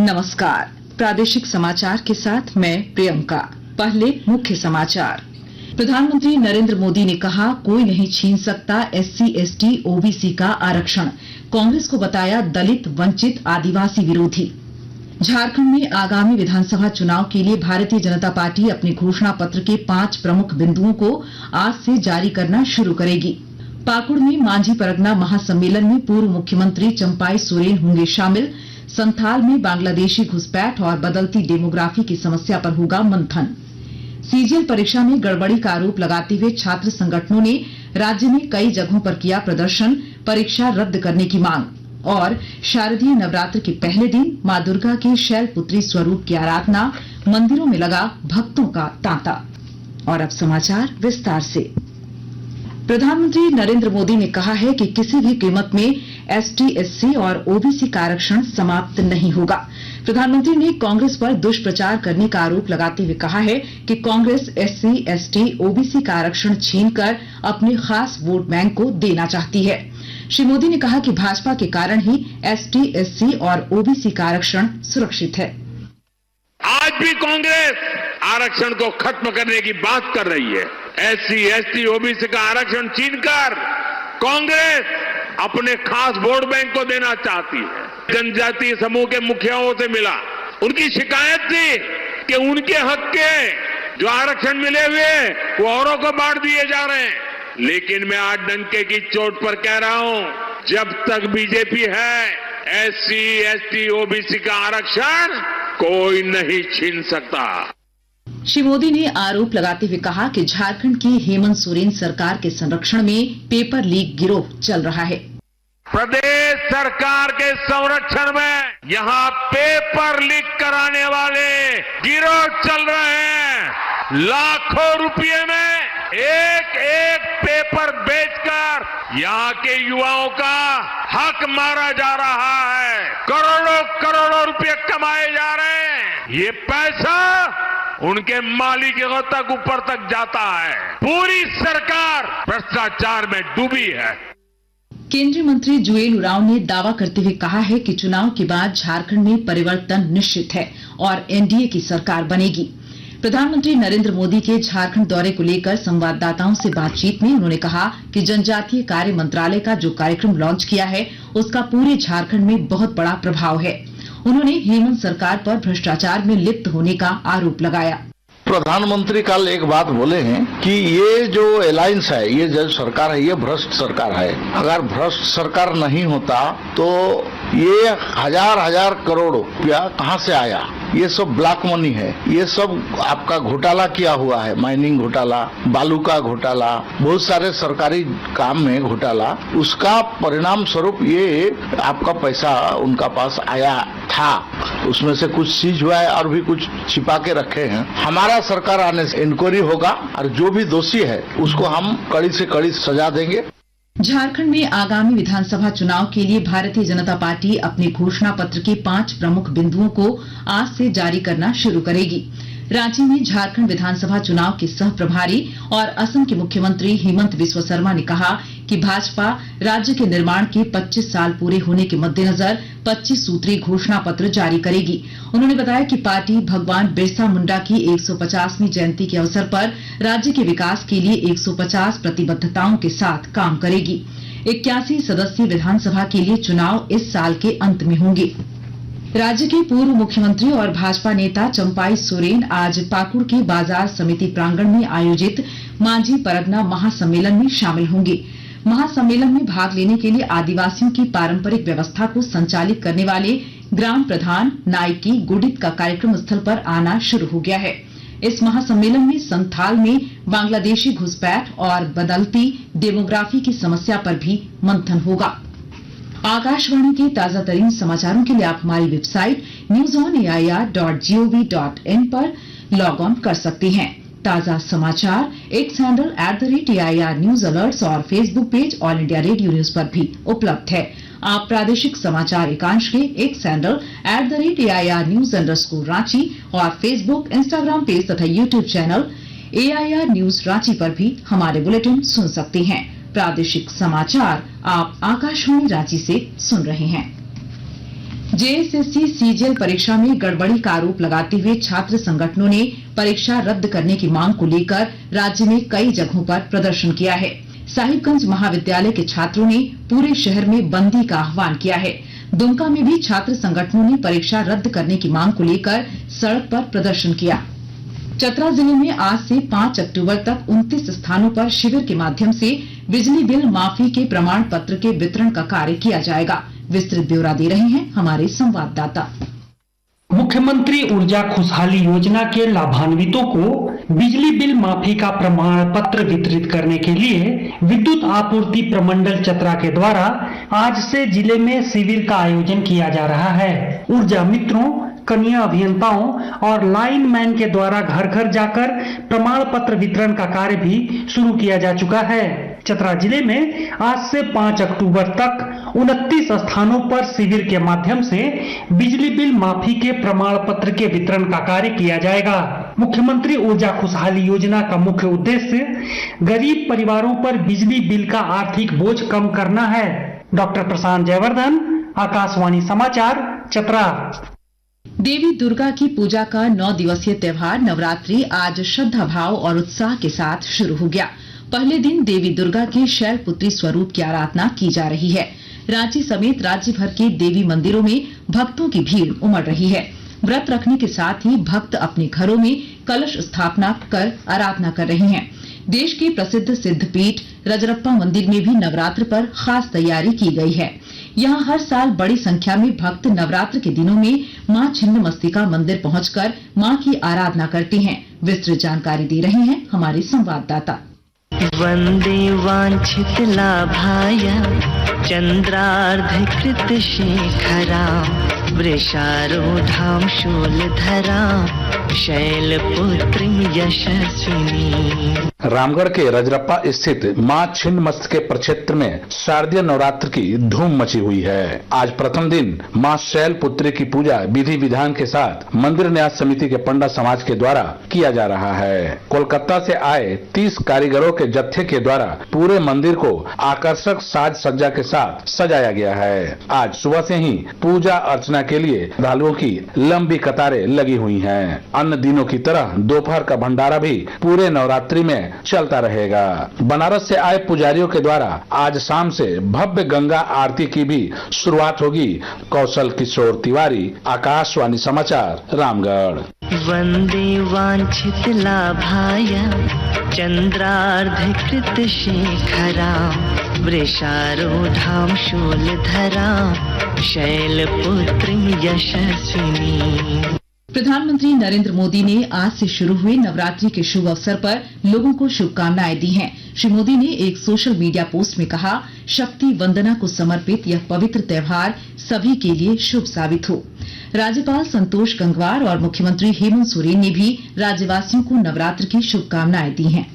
नमस्कार, प्रादेशिक समाचार के साथ मैं प्रियंका। पहले मुख्य समाचार। प्रधानमंत्री नरेंद्र मोदी ने कहा, कोई नहीं छीन सकता SC, ST, OBC का आरक्षण। कांग्रेस को बताया दलित, वंचित, आदिवासी विरोधी। झारखंड में आगामी विधानसभा चुनाव के लिए भारतीय जनता पार्टी अपने घोषणा पत्र के 5 प्रमुख बिंदुओं को आज से जारी करना शुरू करेगी। पाकुड़ में मांझी परगना महासम्मेलन में पूर्व मुख्यमंत्री चंपाई सोरेन होंगे शामिल। संथाल में बांग्लादेशी घुसपैठ और बदलती डेमोग्राफी की समस्या पर होगा मंथन। CGL परीक्षा में गड़बड़ी का आरोप लगाते हुए छात्र संगठनों ने राज्य में कई जगहों पर किया प्रदर्शन, परीक्षा रद्द करने की मांग। और शारदीय नवरात्र के पहले दिन मां दुर्गा के शैलपुत्री स्वरूप की आराधना, मंदिरों में लगा भक्तों का तांता। और अब समाचार विस्तार से। प्रधानमंत्री नरेंद्र मोदी ने कहा है कि किसी भी कीमत में ST, SC और OBC का आरक्षण समाप्त नहीं होगा। प्रधानमंत्री ने कांग्रेस पर दुष्प्रचार करने का आरोप लगाते हुए कहा है कि कांग्रेस SC, ST, OBC का आरक्षण छीनकर अपने खास वोट बैंक को देना चाहती है। श्री मोदी ने कहा कि भाजपा के कारण ही ST, SC और OBC का आरक्षण सुरक्षित है। आज भी कांग्रेस आरक्षण को खत्म करने की बात कर रही है। SC, ST, OBC का आरक्षण छीनकर कांग्रेस अपने खास वोट बैंक को देना चाहती है। जनजातीय समूह के मुखियाओं से मिला, उनकी शिकायत थी कि उनके हक के जो आरक्षण मिले हुए वो औरों को बांट दिए जा रहे हैं। लेकिन मैं आज डंके की चोट पर कह रहा हूं, जब तक बीजेपी है SC, ST, OBC का आरक्षण कोई नहीं छीन सकता। श्री मोदी ने आरोप लगाते हुए कहा कि झारखंड की हेमंत सोरेन सरकार के संरक्षण में पेपर लीक गिरोह चल रहा है। प्रदेश सरकार के संरक्षण में यहां पेपर लीक कराने वाले गिरोह चल रहे हैं। लाखों रुपए में एक एक पेपर बेचकर यहां के युवाओं का हक मारा जा रहा है। करोड़ों करोड़ों रुपए कमाए जा रहे हैं। ये पैसा उनके मालिकों तक ऊपर तक जाता है। पूरी सरकार भ्रष्टाचार में डूबी है। केंद्रीय मंत्री जुएल उरांव ने दावा करते हुए कहा है कि चुनाव के बाद झारखंड में परिवर्तन निश्चित है और NDA की सरकार बनेगी। प्रधानमंत्री नरेंद्र मोदी के झारखंड दौरे को लेकर संवाददाताओं से बातचीत में उन्होंने कहा कि जनजातीय कार्य मंत्रालय का जो कार्यक्रम लॉन्च किया है उसका पूरे झारखंड में बहुत बड़ा प्रभाव है। उन्होंने हेमंत सरकार पर भ्रष्टाचार में लिप्त होने का आरोप लगाया। प्रधानमंत्री कल एक बात बोले हैं कि ये जो अलायंस है, ये जो सरकार है, ये भ्रष्ट सरकार है। अगर भ्रष्ट सरकार नहीं होता तो ये हजार करोड़ रुपया कहां से आया? ये सब ब्लैक मनी है। ये सब आपका घोटाला किया हुआ है, माइनिंग घोटाला, बालू का घोटाला, बहुत सारे सरकारी काम में घोटाला। उसका परिणाम स्वरूप ये आपका पैसा उनका पास आया था। उसमें से कुछ सीज हुआ है और भी कुछ छिपा के रखे हैं। हमारा सरकार आने से इंक्वायरी होगा और जो भी दोषी है उसको हम कड़ी से कड़ी सजा देंगे। झारखंड में आगामी विधानसभा चुनाव के लिए भारतीय जनता पार्टी अपने घोषणा पत्र के 5 प्रमुख बिंदुओं को आज से जारी करना शुरू करेगी। रांची में झारखंड विधानसभा चुनाव के सह प्रभारी और असम के मुख्यमंत्री हेमंत बिस्वा शर्मा ने कहा कि भाजपा राज्य के निर्माण के 25 साल पूरे होने के मद्देनजर 25 सूत्री घोषणा पत्र जारी करेगी। उन्होंने बताया कि पार्टी भगवान बिरसा मुंडा की 150वीं जयंती के अवसर पर राज्य के विकास के लिए 150 प्रतिबद्धताओं के साथ काम करेगी। 81 सदस्यीय विधानसभा के लिए चुनाव इस साल के अंत में होंगे। राज्य के पूर्व मुख्यमंत्री और भाजपा नेता चंपाई सोरेन आज पाकुड़ के बाजार समिति प्रांगण में आयोजित मांझी परगना महासम्मेलन में शामिल होंगे। महासम्मेलन में भाग लेने के लिए आदिवासियों की पारंपरिक व्यवस्था को संचालित करने वाले ग्राम प्रधान नायकी गुडित का कार्यक्रम स्थल पर आना शुरू हो गया है। इस महासम्मेलन में संथाल में बांग्लादेशी घुसपैठ और बदलती डेमोग्राफी की समस्या पर भी मंथन होगा। आकाशवाणी के ताजा तरीन समाचारों के लिए आप हमारी वेबसाइट newsonair.gov.in पर लॉग ऑन कर सकते हैं। ताजा समाचार X handle @AIR news alerts और Facebook page All India Radio News पर भी उपलब्ध है। आप प्रादेशिक समाचार एकांश के एक्स हैंडल @AIR न्यूज _ और फेसबुक, इंस्टाग्राम पेज तथा YouTube channel AIR news Ranchi पर भी हमारे बुलेटिन सुन सकते हैं। प्रादेशिक समाचार आप आकाशवाणी रांची से सुन रहे हैं। जेएसएससी सीजीएल परीक्षा में गड़बड़ी का आरोप लगाते हुए छात्र संगठनों ने परीक्षा रद्द करने की मांग को लेकर राज्य में कई जगहों पर प्रदर्शन किया है। साहिबगंज महाविद्यालय के छात्रों ने पूरे शहर में बंदी का आह्वान किया है। दुमका में भी छात्र संगठनों ने परीक्षा रद्द करने की मांग को लेकर सड़क पर प्रदर्शन किया। चतरा जिले में आज से 5 अक्टूबर तक 29 स्थानों पर शिविर के माध्यम से बिजली बिल माफी के प्रमाण पत्र के वितरण का कार्य किया जाएगा। विस्तृत ब्यौरा दे रहे हैं हमारे संवाददाता। मुख्यमंत्री ऊर्जा खुशहाली योजना के लाभान्वितों को बिजली बिल माफी का प्रमाण पत्र वितरित करने के लिए विद्युत आपूर्ति प्रमंडल चतरा के द्वारा आज से जिले में शिविर का आयोजन किया जा रहा है। ऊर्जा मित्रों, कनीय अभियंताओं और लाइनमैन के द्वारा घर घर जाकर प्रमाण पत्र वितरण का कार्य भी शुरू किया जा चुका है। चतरा जिले में आज से 5 अक्टूबर तक 29 स्थानों पर शिविर के माध्यम से बिजली बिल माफी के प्रमाण पत्र के वितरण का कार्य किया जाएगा। मुख्यमंत्री ऊर्जा खुशहाली योजना का मुख्य उद्देश्य गरीब परिवारों पर बिजली बिल का आर्थिक बोझ कम करना है। डॉक्टर प्रशांत जयवर्धन, आकाशवाणी समाचार, चतरा। देवी दुर्गा की पूजा का 9 दिवसीय त्योहार नवरात्रि आज श्रद्धा भाव और उत्साह के साथ शुरू हो गया। पहले दिन देवी दुर्गा के शैलपुत्री स्वरूप की आराधना की जा रही है। रांची समेत राज्य भर के देवी मंदिरों में भक्तों की भीड़ उमड़ रही है। व्रत रखने के साथ ही भक्त अपने घरों में कलश स्थापना कर आराधना कर रहे हैं। देश के प्रसिद्ध सिद्धपीठ रजरप्पा मंदिर में भी नवरात्र पर खास तैयारी की गई है। यहाँ हर साल बड़ी संख्या में भक्त नवरात्र के दिनों में मां छिन्नमस्तिका मंदिर पहुंचकर मां की आराधना करते हैं। विस्तृत जानकारी दे रहे हैं हमारे संवाददाता। वंदे वांछित लाभाय चंद्रार्धकृत शेखरा वृषारूढां शूलधरां शैलपुत्रीं यशस्विनी। रामगढ़ के रजरप्पा स्थित मां छिन्नमस्तिके प्रक्षेत्र में शारदीय नवरात्र की धूम मची हुई है। आज प्रथम दिन मां शैलपुत्री की पूजा विधि विधान के साथ मंदिर न्यास समिति के पंडा समाज के द्वारा किया जा रहा है। कोलकाता से आए 30 कारीगरों के जत्थे के द्वारा पूरे मंदिर को आकर्षक साज सज्जा के साथ सजाया गया है। आज सुबह से ही पूजा अर्चना के लिए श्रद्धालुओं की लंबी कतारें लगी हुई हैं। अन्य दिनों की तरह दोपहर का भंडारा भी पूरे नवरात्रि में चलता रहेगा। बनारस से आए पुजारियों के द्वारा आज शाम से भव्य गंगा आरती की भी शुरुआत होगी। कौशल किशोर तिवारी, आकाशवाणी समाचार, रामगढ़। वंदे वांछित लाभाय चंद्रार्धकृत शेखरा वृषारूढां शूलधरां शैलपुत्रीं यशस्विनी। प्रधानमंत्री नरेंद्र मोदी ने आज से शुरू हुए नवरात्रि के शुभ अवसर पर लोगों को शुभकामनाएं दी हैं। श्री मोदी ने एक सोशल मीडिया पोस्ट में कहा, शक्ति वंदना को समर्पित यह पवित्र त्योहार सभी के लिए शुभ साबित हो। राज्यपाल संतोष गंगवार और मुख्यमंत्री हेमंत सोरेन ने भी राज्यवासियों को नवरात्र की शुभकामनाएं दी हैं।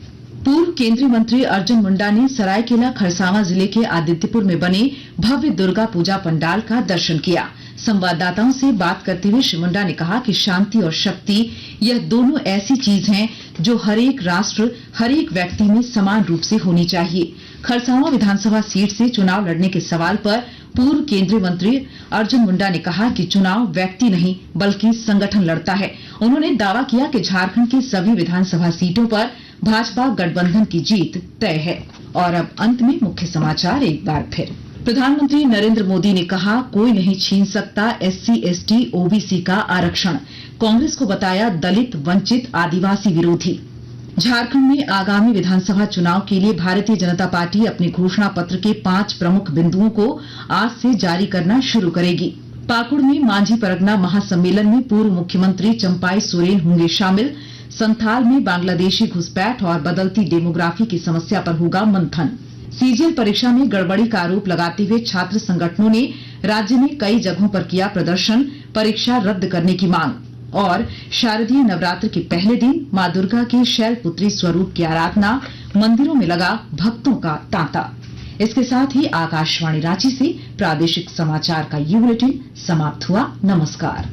पूर्व केंद्रीय मंत्री अर्जुन मुंडा ने सरायकेला खरसावां जिले के आदित्यपुर में बने भव्य दुर्गा पूजा पंडाल का दर्शन किया। संवाददाताओं से बात करते हुए श्री मुंडा ने कहा कि शांति और शक्ति यह दोनों ऐसी चीज हैं जो हर एक राष्ट्र, हर एक व्यक्ति में समान रूप से होनी चाहिए। खरसावां विधानसभा सीट से चुनाव लड़ने के सवाल पर पूर्व केंद्रीय मंत्री अर्जुन मुंडा ने कहा कि चुनाव व्यक्ति नहीं बल्कि संगठन लड़ता है। उन्होंने दावा किया कि झारखंड की सभी विधानसभा सीटों पर भाजपा गठबंधन की जीत तय है। और अब अंत में मुख्य समाचार एक बार फिर। प्रधानमंत्री नरेंद्र मोदी ने कहा, कोई नहीं छीन सकता SC/ST OBC का आरक्षण। कांग्रेस को बताया दलित, वंचित, आदिवासी विरोधी। झारखंड में आगामी विधानसभा चुनाव के लिए भारतीय जनता पार्टी अपने घोषणा पत्र के 5 प्रमुख बिंदुओं को आज से जारी करना शुरू करेगी। पाकुड़ में मांझी परगना महासम्मेलन में पूर्व मुख्यमंत्री चंपाई सोरेन होंगे शामिल। संथाल में बांग्लादेशी घुसपैठ और बदलती डेमोग्राफी की समस्या पर होगा मंथन। सीजीएल परीक्षा में गड़बड़ी का आरोप लगाते हुए छात्र संगठनों ने राज्य में कई जगहों पर किया प्रदर्शन, परीक्षा रद्द करने की मांग। और शारदीय नवरात्र के पहले दिन मां दुर्गा के शैलपुत्री स्वरूप की आराधना, मंदिरों में लगा भक्तों का तांता। इसके साथ ही आकाशवाणी रांची से प्रादेशिक समाचार का ये बुलेटिन समाप्त हुआ। नमस्कार।